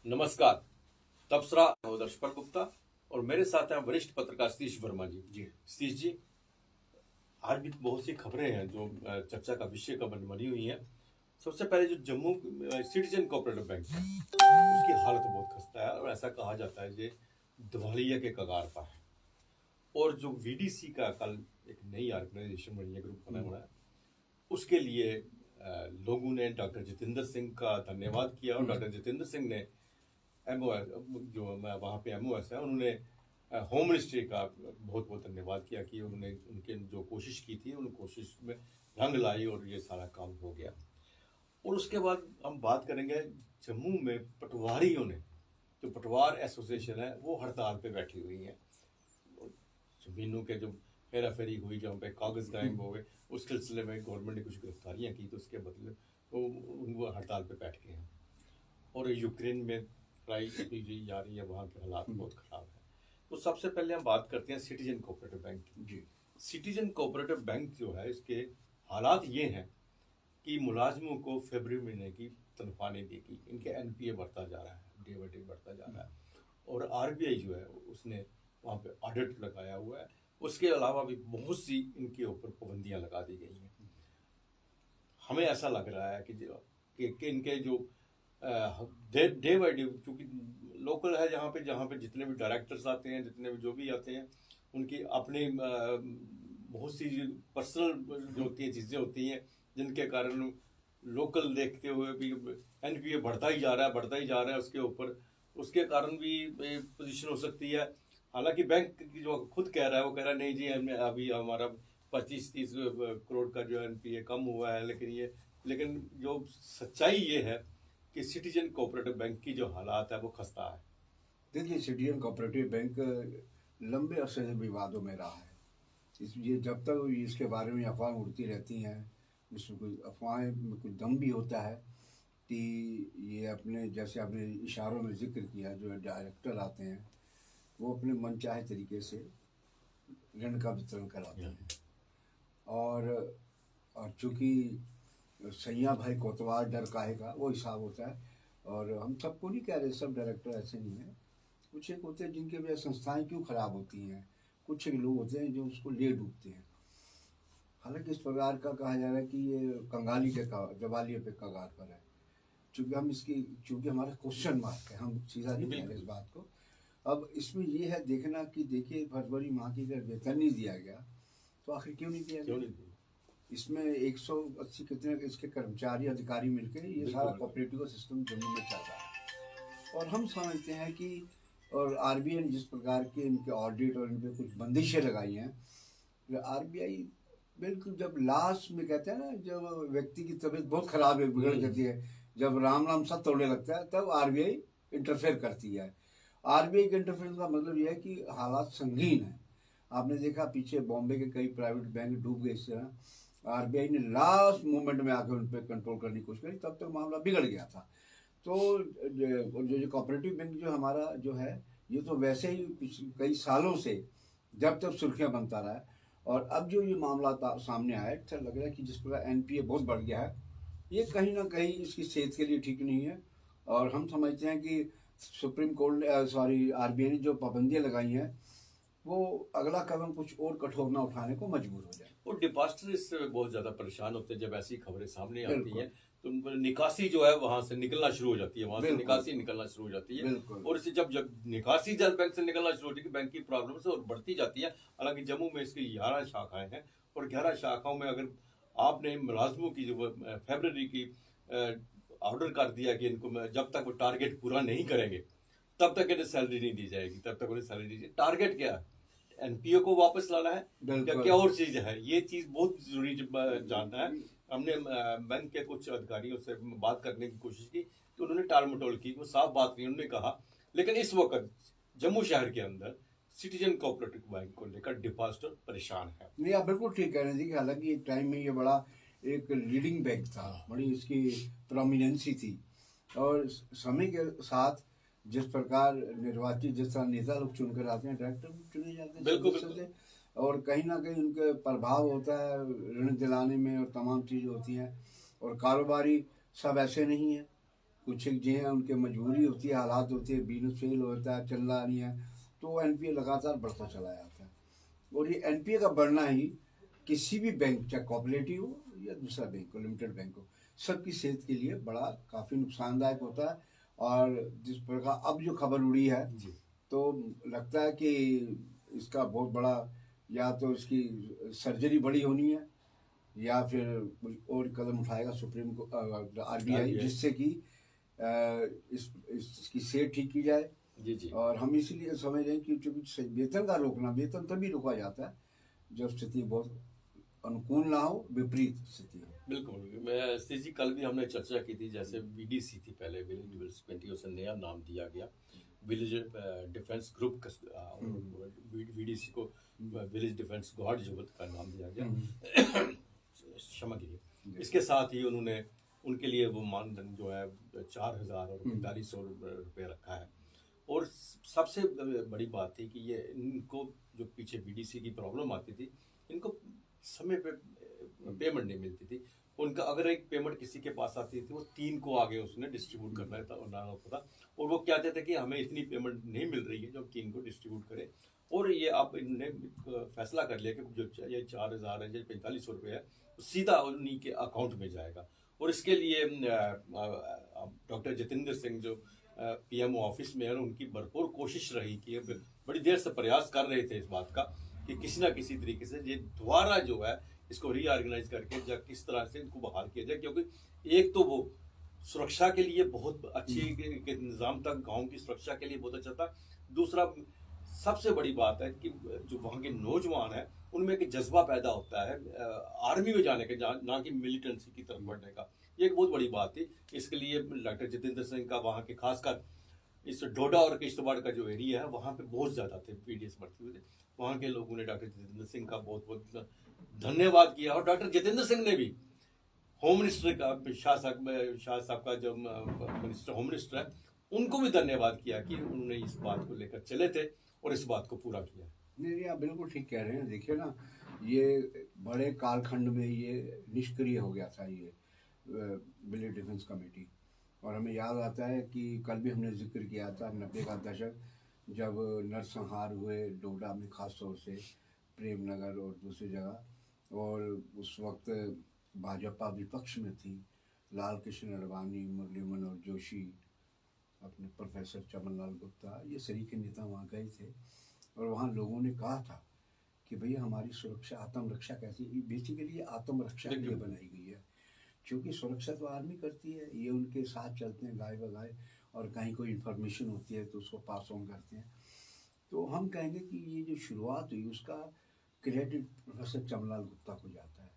नमस्कार। तपसरा दर्शपल गुप्ता और मेरे साथ हैं वरिष्ठ पत्रकार सतीश वर्मा जी। सतीश जी, आज भी बहुत सी खबरें हैं जो चर्चा का विषय का बनी हुई हैं। सबसे पहले जो जम्मू सिटीजन कोऑपरेटिव बैंक है उसकी हालत बहुत खस्ता है और ऐसा कहा जाता है कि दिवालिया के कगार पर है। और जो वीडीसी का कल एक नई ऑर्गेनाइजेशन बनी है, ग्रुप बना हुआ है, उसके लिए लोगों ने डॉक्टर जितेंद्र सिंह का धन्यवाद किया और डॉक्टर जितेंद्र सिंह ने जो वहाँ पे MOS है उन्होंने होम मिनिस्ट्री का बहुत बहुत धन्यवाद किया कि उन्होंने उनके जो कोशिश की थी उन कोशिश में रंग लाई और ये सारा काम हो गया। और उसके बाद हम बात करेंगे जम्मू में पटवारियों ने, जो पटवार एसोसिएशन है वो हड़ताल पे बैठी हुई है। जमीनों के जो हेरा फेरी हुई, जहाँ पे कागज गायब हो गए, उस सिलसिले में गवर्नमेंट ने कुछ गिरफ्तारियाँ की तो उसके बदले वो हड़ताल पे बैठ गए हैं। और यूक्रेन में लड़ाई की जा रही है, वहाँ के हालात बहुत ख़राब है। तो सबसे पहले हम बात करते हैं सिटीजन कोऑपरेटिव बैंक की। सिटीजन कोऑपरेटिव बैंक जो है इसके हालात ये हैं कि मुलाजमों को फरवरी महीने की तनख्वाह नहीं देगी, इनके NPA बढ़ता जा रहा है, डे बाई डे बढ़ता जा रहा है। और RBI जो है उसने वहाँ पे ऑडिट लगाया हुआ है। उसके अलावा भी बहुत सी इनके ऊपर पाबंदियाँ लगा दी गई हैं। हमें ऐसा लग रहा है कि इनके जो डे बाई डे, क्योंकि लोकल है जहाँ पे जितने भी डायरेक्टर्स आते हैं, जितने भी जो भी आते हैं, उनकी अपनी बहुत सी पर्सनल जो होती है चीज़ें होती हैं जिनके कारण लोकल देखते हुए भी NPA बढ़ता ही जा रहा है उसके ऊपर। उसके कारण भी पोजीशन हो सकती है। हालांकि बैंक जो खुद कह रहा है वो कह रहा है नहीं जी, हमने अभी हमारा 25-30 करोड़ का जो NPA कम हुआ है, लेकिन जो सच्चाई ये है कि सिटीजन कोऑपरेटिव बैंक की जो हालात है वो खस्ता है। देखिए, सिटीजन कोऑपरेटिव बैंक लंबे अरसे से विवादों में रहा है। इसलिए जब तक इसके बारे में अफवाह उड़ती रहती हैं, इसमें कुछ अफवाहें में कुछ दम भी होता है कि ये अपने, जैसे आपने इशारों में जिक्र किया, जो डायरेक्टर आते हैं वो अपने मनचाहे तरीके से ऋण का वितरण कराते हैं। और चूँकि सैया भाई कोतवाल डर काहे का वो हिसाब होता है। और हम सबको नहीं कह रहे, सब डायरेक्टर ऐसे नहीं हैं। कुछ एक होते हैं जिनके वजह संस्थाएं क्यों खराब होती हैं, कुछ एक लोग होते हैं जो उसको ले डूबते हैं। हालांकि इस प्रकार का कहा जा रहा है कि ये कंगाली के दिवालिये पे कगार पर है। चूँकि हमारा क्वेश्चन मार्क है, हम सीधा नहीं कह रहे इस बात को। अब इसमें ये है देखना कि देखिए, फरवरी माह की अगर वेतन नहीं दिया गया तो आखिर क्यों नहीं दिया गया। इसमें 180 कितने इसके कर्मचारी अधिकारी मिलकर ये सारा कोऑपरेटिव सिस्टम जम्मू में चल रहा है। और हम समझते हैं कि और RBI ने जिस प्रकार के इनके ऑडिट और इन पर कुछ बंदिशें लगाई हैं, RBI बिल्कुल जब लास्ट में कहते हैं ना, जब व्यक्ति की तबीयत बहुत खराब है, बिगड़ जाती है, जब राम सब तोड़ने लगता है, तब RBI इंटरफेयर करती है। RBI के इंटरफेरेंस का मतलब यह है कि हालात संगीन है। आपने देखा पीछे बॉम्बे के कई प्राइवेट बैंक डूब गए इस तरह, RBI ने लास्ट मोमेंट में आकर उन पर कंट्रोल करने की कोशिश करी, तब तक मामला बिगड़ गया था। तो जो कोऑपरेटिव बैंक जो हमारा जो है, ये तो वैसे ही कई सालों से जब तक सुर्खियां बनता रहा है। और अब जो ये मामला सामने आया, अच्छा लग रहा है कि जिस प्रकार NPA बहुत बढ़ गया है, ये कहीं ना कहीं इसकी सेहत के लिए ठीक नहीं है। और हम समझते हैं कि सुप्रीम कोर्ट RBI ने जो पाबंदियां लगाई हैं, वो अगला कदम कुछ और कठोर न उठाने को मजबूर हो जाए। और डिपॉजिटर इससे बहुत ज़्यादा परेशान होते हैं जब ऐसी खबरें सामने आती हैं, तो निकासी जो है वहाँ से निकलना शुरू हो जाती है, वहाँ से निकासी निकलना शुरू हो जाती है। और इसे जब निकासी जब बैंक से निकलना शुरू होती है, बैंक की प्रॉब्लम से और बढ़ती जाती है। हालांकि जम्मू में इसकी 11 शाखाएं हैं और 11 शाखाओं में अगर आपने मुलाजमों की जो फरवरी की ऑर्डर कर दिया कि इनको जब तक वो टारगेट पूरा नहीं करेंगे तब तक इन्हें सैलरी नहीं दी जाएगी, तब तक उन्हें सैलरी दी जाएगी। टारगेट क्या है? NPA को वापस लाना है या क्या और चीज है? ये चीज बहुत जरूरी जानना है। हमने बैंक के कुछ अधिकारियों से बात करने की कोशिश की तो उन्होंने टाल मटोल की, वो साफ बात नहीं उन्होंने कहा। लेकिन इस वक्त जम्मू शहर के अंदर सिटीजन कोऑपरेटिव बैंक को लेकर डिपॉजिटर परेशान है। नहीं, आप बिल्कुल ठीक कह रहे हैं कि हालांकि एक टाइम में ये बड़ा एक लीडिंग बैंक था, बड़ी इसकी प्रोमिनेंसी थी। और समय के साथ जिस प्रकार जिस तरह नेता लोग चुनकर आते हैं, डायरेक्टर चुने जाते हैं बिल्कुल। और कहीं ना कहीं उनके प्रभाव होता है ऋण दिलाने में, और तमाम चीज़ें होती हैं। और कारोबारी सब ऐसे नहीं है, कुछ एक जो है उनके मजबूरी होती है, हालात होते हैं, बिजनेस फेल होता है, चल रहा नहीं है, तो एनपीए लगातार बढ़ता चला जाता है। और ये एनपीए का बढ़ना ही किसी भी बैंक, चाहे कोऑपरेटिव हो या दूसरा बैंक हो, लिमिटेड बैंक हो, सबकी सेहत के लिए बड़ा काफ़ी नुकसानदायक होता है। और जिस प्रकार अब जो खबर उड़ी है, जी तो लगता है कि इसका बहुत बड़ा, या तो इसकी सर्जरी बड़ी होनी है या फिर कोई और कदम उठाएगा सुप्रीम को आरबीआई, RBI जिससे कि इसकी सेहत ठीक की जाए। जी जी और हम इसीलिए समझ रहे हैं कि चूंकि वेतन का रोकना, वेतन तभी रोका जाता है जब स्थिति बहुत अनुकूल ना हो, विपरीत स्थिति हो। बिल्कुल। मैं सी जी कल भी हमने चर्चा की थी, जैसे वीडीसी थी पहले, विलेज डेवलपमेंट, उसे नया नाम दिया गया, विलेज डिफेंस ग्रुप का, वीडीसी को विलेज डिफेंस गार्ड जो का नाम दिया गया। क्षमा कीजिए। इसके साथ ही उन्होंने उनके लिए वो मानदंड जो है 4,000 और 4500 रुपये रखा है। और सबसे बड़ी बात थी कि ये इनको जो पीछे बीडीसी की प्रॉब्लम आती थी, इनको समय पे पेमेंट नहीं मिलती थी। उनका अगर एक पेमेंट किसी के पास आती थी, वो 3 को आगे उसने डिस्ट्रीब्यूट करना होता था। और वो कहते थे कि हमें इतनी पेमेंट नहीं मिल रही है जो 3 को डिस्ट्रीब्यूट करें। और ये अब इन्होंने फैसला कर लिया कि जो ये 4,000 है, जो 4500 रुपये है, सीधा उन्हीं के अकाउंट में जाएगा। और इसके लिए डॉक्टर जितेंद्र सिंह जो पीएमओ ऑफिस में है, उनकी भरपूर कोशिश रही कि बड़ी देर से प्रयास कर रहे थे इस बात का कि किसी ना किसी तरीके से ये दोबारा जो है इसको रीऑर्गेनाइज करके या किस तरह से इनको बहाल किया जाए। क्योंकि एक तो वो सुरक्षा के लिए बहुत अच्छी के निज़ाम तक, गांव की सुरक्षा के लिए बहुत अच्छा था। दूसरा सबसे बड़ी बात है कि जो वहाँ के नौजवान हैं उनमें एक जज्बा पैदा होता है आर्मी में जाने का, ना कि मिलिटेंसी की तरफ बढ़ने का। ये एक बहुत बड़ी बात थी। इसके लिए डॉक्टर जितेंद्र सिंह का वहाँ के खासकर इस डोडा और किश्तवाड़ का जो एरिया है वहाँ पे बहुत ज़्यादा थे पीडीएस भर्ती हुए थे। वहाँ के लोगों ने डॉक्टर जितेंद्र सिंह का बहुत बहुत धन्यवाद किया। और डॉक्टर जितेंद्र सिंह ने भी होम मिनिस्टर का, शाह साहब का जो मिनिस्टर, होम मिनिस्टर है, उनको भी धन्यवाद किया कि उन्होंने इस बात को लेकर चले थे और इस बात को पूरा किया। नहीं, आप बिल्कुल ठीक कह रहे हैं। देखिए ना, ये बड़े कालखंड में ये निष्क्रिय हो गया था, ये विलेज डिफेंस कमेटी। और हमें याद आता है कि कल भी हमने जिक्र किया था 90 का दशक, जब नरसंहार हुए डोडा में, खास तौर से प्रेमनगर और दूसरी जगह। और उस वक्त भाजपा विपक्ष में थी, लाल कृष्ण अडवाणी, मुरली मनोहर जोशी, अपने प्रोफेसर चमनलाल गुप्ता, ये सरीखे नेता वहाँ गए थे। और वहाँ लोगों ने कहा था कि भैया हमारी सुरक्षा, आत्मरक्षा कैसी, बेसिकली आत्मरक्षा के लिए बनाई गई है, क्योंकि सुरक्षा तो आर्मी करती है, ये उनके साथ चलते हैं गाय बगाए, और कहीं कोई इन्फॉर्मेशन होती है तो उसको पास ऑन करते हैं। तो हम कहेंगे कि ये जो शुरुआत हुई उसका क्रेडिट प्रोफेसर चमनलाल गुप्ता को जाता है।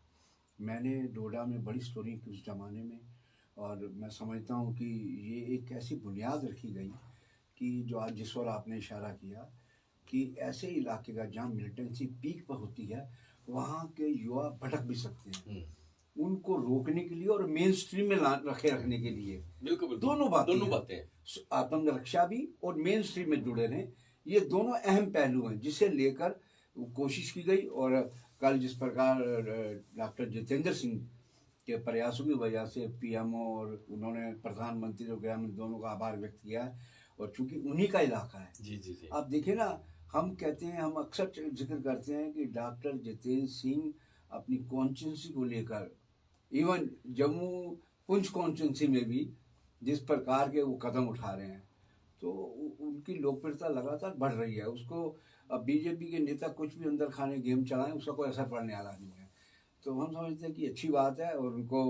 मैंने डोडा में बड़ी स्टोरी की उस ज़माने में, और मैं समझता हूँ कि ये एक ऐसी बुनियाद रखी गई कि जो आज जिस पर आपने इशारा किया कि ऐसे इलाके का जहाँ मिलिटेंसी पीक पर होती है, वहाँ के युवा भटक भी सकते हैं, उनको रोकने के लिए और मेन स्ट्रीम में रखने के लिए। बिल्कुल दोनों बातें, आत्मरक्षा भी और मेन स्ट्रीम में जुड़े रहें, ये दोनों अहम पहलू हैं जिसे लेकर कोशिश की गई। और कल जिस प्रकार डॉक्टर जितेंद्र सिंह के प्रयासों की वजह से पीएमओ और उन्होंने प्रधानमंत्री और गृह मंत्री दोनों का आभार व्यक्त किया है, और चूंकि उन्हीं का इलाका है। जी जी जी। आप देखिए ना, हम कहते हैं, हम अक्सर जिक्र करते हैं कि डॉक्टर जितेंद्र सिंह अपनी कॉन्स्टिट्यूंसी को लेकर, इवन जम्मू पुंछ कॉन्स्टिट्यूंसी में भी जिस प्रकार के वो कदम उठा रहे हैं, तो उनकी लोकप्रियता लगातार बढ़ रही है। उसको अब बीजेपी के नेता कुछ भी अंदर खाने गेम चलाएं, उसका कोई असर पड़ने वाला नहीं है। तो हम समझते हैं कि अच्छी बात है। और उनको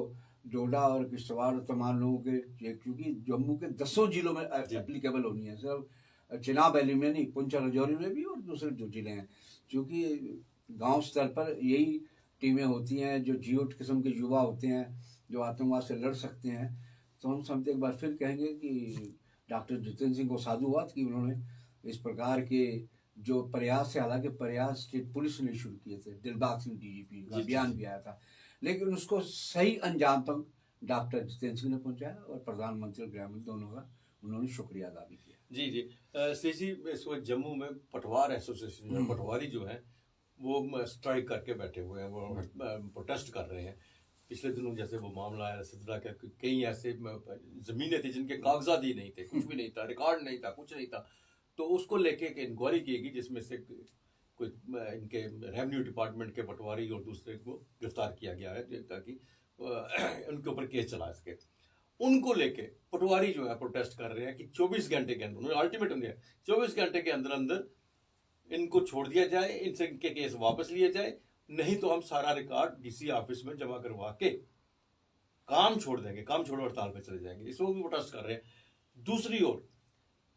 डोडा और किश्तवाड़ और तमाम लोगों के, क्योंकि जम्मू के 10 जिलों में एप्लीकेबल होनी है, सिर्फ चिनाब वैली में नहीं, पुंछ राजौरी में भी, और दूसरे जो जिले हैं, क्योंकि गांव स्तर पर यही टीमें होती हैं जो जियो किस्म के युवा होते हैं जो आतंकवाद से लड़ सकते हैं। तो हम समझते एक बार फिर कहेंगे कि डॉक्टर जितेंद्र सिंह को साधुवाद कि उन्होंने इस प्रकार के जो प्रयास है, हालांकि प्रयास स्टेट पुलिस ने शुरू किए थे, दिलबाग सिंह डीजीपी का अभियान भी आया था, लेकिन उसको सही अंजाम तक डॉक्टर जितेंद्र सिंह ने पहुंचाया, और प्रधानमंत्री और गृह मंत्री दोनों का उन्होंने शुक्रिया अदा भी किया। जी जी। सी जी, इस वक्त जम्मू में पटवार एसोसिएशन पटवारी जो है वो स्ट्राइक करके बैठे हुए हैं, वो प्रोटेस्ट कर रहे हैं। पिछले दिनों जैसे वो मामला आया सिलसिला का, कई ऐसे जमीनें थी जिनके कागजात ही नहीं थे, कुछ भी नहीं था, रिकॉर्ड नहीं था, कुछ नहीं था, तो उसको लेके एक इंक्वायरी की गई जिसमें से कुछ इनके रेवेन्यू डिपार्टमेंट के पटवारी और दूसरे को गिरफ्तार किया गया है ताकि उनके ऊपर केस चला सके। उनको लेके पटवारी जो है प्रोटेस्ट कर रहे हैं कि 24 घंटे के अंदर, उन्होंने अल्टीमेटम दिया 24 घंटे के अंदर अंदर इनको छोड़ दिया जाए, इनसे इनके केस वापस लिए जाए, नहीं तो हम सारा रिकॉर्ड डीसी ऑफिस में जमा करवा के काम छोड़ देंगे, काम छोड़ो हड़ताल पे चले जाएंगे। इस वो भी प्रोटेस्ट कर रहे हैं। दूसरी ओर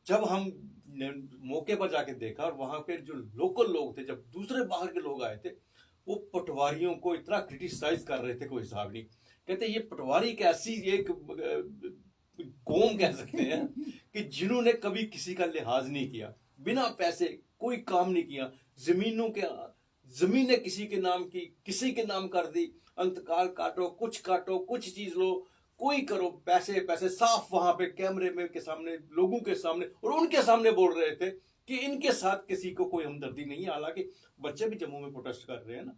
जब हम मौके पर जाके देखा और वहां पे जो लोकल लोग थे, जब दूसरे बाहर के लोग आए थे, वो पटवारियों को इतना क्रिटिसाइज कर रहे थे कोई हिसाब नहीं। कहते ये पटवारी एक ऐसी एक कौम कह सकते हैं कि जिन्होंने कभी किसी का लिहाज नहीं किया, बिना पैसे कोई काम नहीं किया, जमीनें किसी के नाम की, किसी के नाम कर दी, अंतकाल काटो, कुछ चीज लो, कोई करो, पैसे पैसे साफ वहां पे कैमरे में के सामने, लोगों के सामने और उनके सामने बोल रहे थे कि इनके साथ किसी को कोई हमदर्दी नहीं है। हालांकि बच्चे भी जम्मू में प्रोटेस्ट कर रहे हैं ना,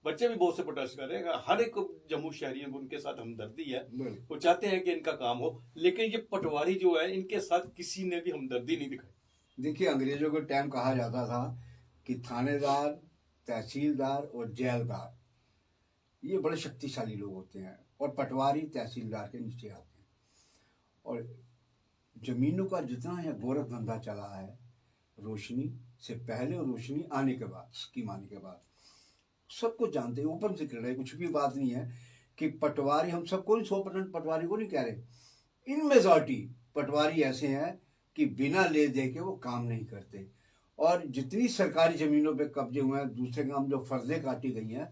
बच्चे भी बहुत से प्रोटेस्ट कर रहे हैं, हर एक जम्मू शहरियों को उनके साथ हमदर्दी है, वो चाहते हैं कि इनका काम हो, लेकिन ये पटवारी जो है इनके साथ किसी ने भी हमदर्दी नहीं दिखाई। देखिए, अंग्रेजों के टाइम कहा जाता था कि थानेदार, तहसीलदार और जेलदार ये बड़े शक्तिशाली लोग होते हैं और पटवारी तहसीलदार के नीचे आते हैं। और जमीनों का जितना यह गोरख धंधा चला है, रोशनी से पहले और रोशनी आने के बाद, स्कीम आने के बाद, सबको जानते हैं, ओपन सीक्रेट है, कुछ भी बात नहीं है कि पटवारी, हम सबको 100% पटवारी को नहीं कह रहे, इन मेजॉरिटी पटवारी ऐसे हैं कि बिना ले दे के वो काम नहीं करते। और जितनी सरकारी जमीनों पे कब्जे हुए हैं, दूसरे काम जो फर्जें काटी गई हैं,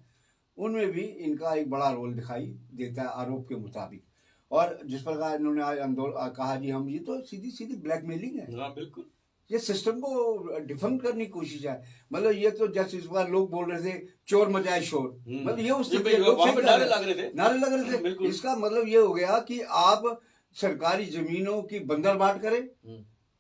उनमें भी इनका एक बड़ा रोल दिखाई देता है आरोप के मुताबिक। और जिस प्रकार इन्होंने आज आंदोलन कहा जी हम, ये तो सीधी सीधी ब्लैकमेलिंग है। हाँ बिल्कुल, ये सिस्टम को डिफेंड करने की कोशिश है। मतलब ये तो जैसे इस बार लोग बोल रहे थे चोर मचाए शोर, मतलब ये उस नारे लग रहे थे। इसका मतलब ये हो गया कि आप सरकारी जमीनों की बंदरबाट करें,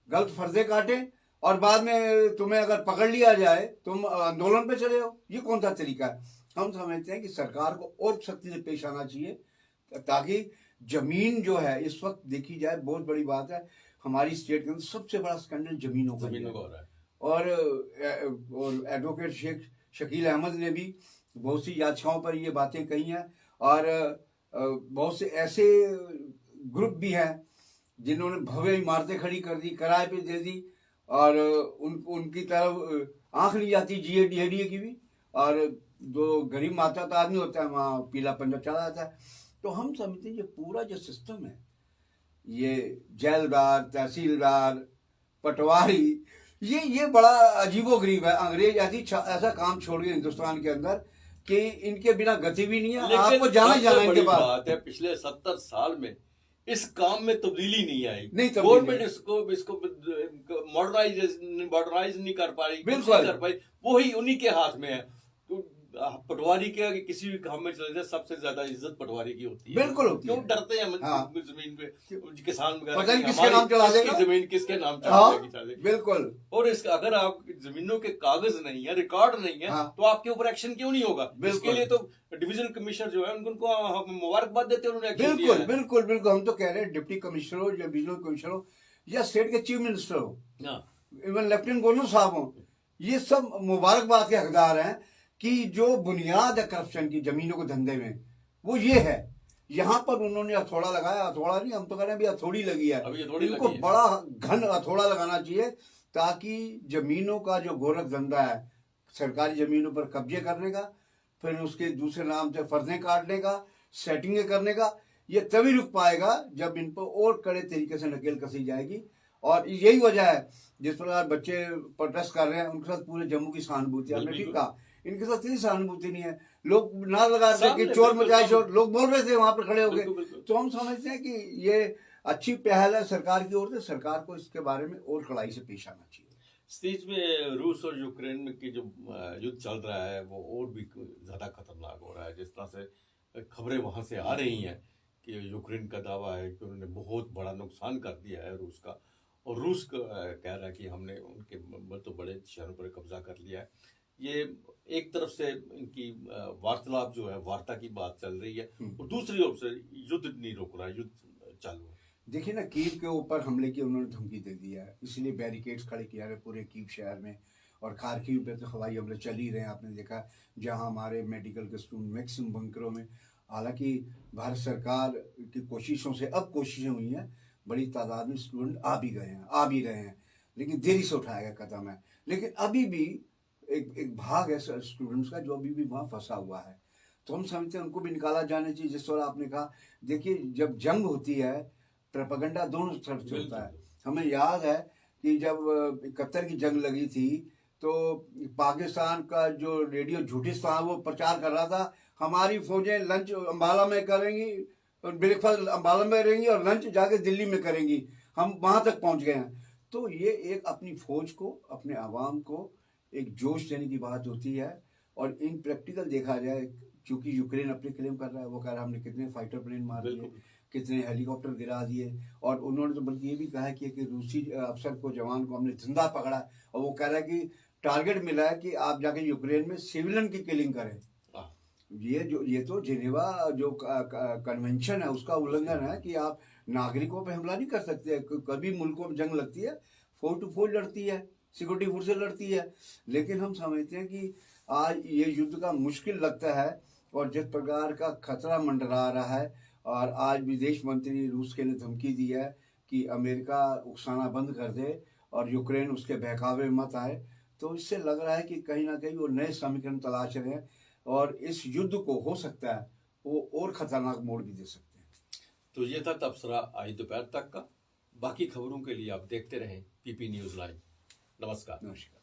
गलत फर्जे काटें और बाद में तुम्हें अगर पकड़ लिया जाए तुम आंदोलन पे चले हो। ये कौन सा तरीका है? हम समझते हैं कि सरकार को और सख्ती से पेश आना चाहिए ताकि जमीन जो है इस वक्त देखी जाए, बहुत बड़ी बात है, हमारी स्टेट के अंदर सबसे बड़ा स्कैंडल जमीनों का हो रहा है। और एडवोकेट शेख शकील अहमद ने भी बहुत सी याचिकाओं पर ये बातें कही हैं और बहुत से ऐसे ग्रुप भी हैं जिन्होंने भव्य इमारतें खड़ी कर दी, किराए पे दे दी और उनकी तरफ आंख नहीं जाती GADA की भी। और जो गरीब माता आदमी होता है वहाँ पीला पंजा चढ़ा जाता है। तो हम समझते हैं ये पूरा जो सिस्टम है, ये जेलदार, तहसीलदार, पटवारी, ये बड़ा अजीबोगरीब है। अंग्रेज ऐसा काम छोड़ गए हिंदुस्तान के अंदर कि इनके बिना गति भी नहीं है। आपको जाना इनके पास। बात है पिछले 70 साल में इस काम में तब्दीली नहीं आई, नहीं गवर्नमेंट इसको मॉडर्नाइज नहीं कर पाई, बिल्कुल वही उन्हीं के हाथ में है। तो पटवारी के किसी भी काम में चले जाए सबसे ज्यादा इज्जत पटवारी की होती है, बिल्कुल होती है। क्यों डरते हैं हाँ। जमीन पे किसान पता नहीं किसके नाम चला देगा, जमीन किसके नाम चला देगी। बिल्कुल। और इसका अगर आप जमीनों के कागज नहीं है, रिकॉर्ड नहीं है, तो आपके ऊपर एक्शन क्यों नहीं होगा? इसके लिए तो डिवीजन कमिश्नर जो है उनको मुबारकबाद देते हैं, उन्होंने एक्शन लिया है। बिल्कुल बिल्कुल। हम तो कह रहे हैं डिप्टी कमिश्नर हो या डिवीजनल कमिश्नर हो या स्टेट के चीफ मिनिस्टर हो, इवन लेफ्टिनेंट गवर्नर साहब हो, ये सब मुबारकबाद के हकदार हैं कि जो बुनियाद है करप्शन की जमीनों के धंधे में वो ये है। यहाँ पर उन्होंने हथौड़ा लगाया, हथौड़ा नहीं, हम तो कह रहे हैं अभी हथौड़ी लगी है, इनको बड़ा घन हथौड़ा लगाना चाहिए ताकि जमीनों का जो गोरख धंधा है, सरकारी जमीनों पर कब्जे करने का, फिर उसके दूसरे नाम से फर्जें काटने का, सेटिंगें करने का, ये तभी रुक पाएगा जब इन पर और कड़े तरीके से नकेल कसी जाएगी। और यही वजह है जिस प्रकार बच्चे प्रोटेस्ट कर रहे हैं उनके साथ पूरे जम्मू की सहानुभूति है। हमने ठीक कहा, इनके साथ इतनी सहानुभूति नहीं है। लोग नारा लगा रहे थे कि चोर मचाए शोर, लोग बोल रहे थे वहां पर खड़े होकर। तो हम समझते हैं कि ये अच्छी पहल है सरकार की ओर से, सरकार को इसके बारे में और कड़ाई से पेश आना चाहिए। स्टेज में रूस और यूक्रेन में की जो युद्ध चल रहा है वो और भी ज्यादा खतरनाक हो रहा है। जिस तरह से खबरें वहां से आ रही हैं कि यूक्रेन का दावा है कि उन्होंने बहुत बड़ा नुकसान कर दिया है रूस का, और रूस कह रहा है कि हमने उनके तो बड़े शहरों पर कब्जा कर लिया है। ये एक तरफ से इनकी वार्तालाप जो है, वार्ता की बात चल रही है, और दूसरी ओर से युद्ध नहीं रोक रहा, युद्ध चालू है। देखिए ना, कीव के ऊपर हमले की उन्होंने धमकी दे दिया है, इसलिए बैरिकेड्स खड़े किया है पूरे कीव शहर में। और खारकीव पे तो हवाई हमले चल ही रहे हैं, आपने देखा, जहां हमारे मेडिकल के स्टूडेंट मैक्सिमम बंकरों में। हालांकि भारत सरकार की कोशिशों से अब कोशिशें हुई हैं, बड़ी तादाद में स्टूडेंट आ भी रहे हैं, लेकिन देरी से उठाया गया कदम है। लेकिन अभी भी एक भाग है स्टूडेंट्स का जो अभी भी वहाँ फंसा हुआ है, तो हम समझते हैं उनको भी निकाला जाना चाहिए। जिस तरह आपने कहा, देखिए जब जंग होती है, प्रोपेगेंडा दोनों तरफ से होता है। हमें याद है कि जब 71 की जंग लगी थी, तो पाकिस्तान का जो रेडियो झूठिस्तान वो प्रचार कर रहा था, हमारी फौजें लंच अम्बाला में करेंगी, ब्रेकफास्ट अम्बाला में करेंगी और लंच जाके दिल्ली में करेंगी, हम वहां तक पहुंच गए हैं। तो ये एक अपनी फौज को, अपने आवाम को एक जोश देने की बात होती है। और इन प्रैक्टिकल देखा जाए, क्योंकि यूक्रेन अपने क्लेम कर रहा है, वो कह रहा है हमने कितने फाइटर प्लेन मार दिए, कितने हेलीकॉप्टर गिरा दिए, और उन्होंने तो बल्कि ये भी कहा है कि रूसी अफसर को, जवान को हमने जिंदा पकड़ा है, और वो कह रहा है कि टारगेट मिला है कि आप जाके यूक्रेन में सिविलियन की किलिंग करें। ये तो जिनेवा जो कन्वेंशन है उसका उल्लंघन है कि आप नागरिकों पे हमला नहीं कर सकते। कभी मुल्कों में जंग लगती है, फोर टू फोर लड़ती है, सिक्योरिटी फोर्स लड़ती है। लेकिन हम समझते हैं कि आज ये युद्ध का मुश्किल लगता है, और जिस प्रकार का खतरा मंडरा रहा है, और आज विदेश मंत्री रूस के ने धमकी दी है कि अमेरिका उकसाना बंद कर दे और यूक्रेन उसके बहकावे में मत आए, तो इससे लग रहा है कि कहीं ना कहीं वो नए समीकरण तलाश रहे हैं, और इस युद्ध को हो सकता है वो और खतरनाक मोड़ भी दे सकते हैं। तो ये था तबसरा आज दोपहर तक का। बाकी खबरों के लिए आप देखते रहें पीपी न्यूज़ लाइव। नमस्कार।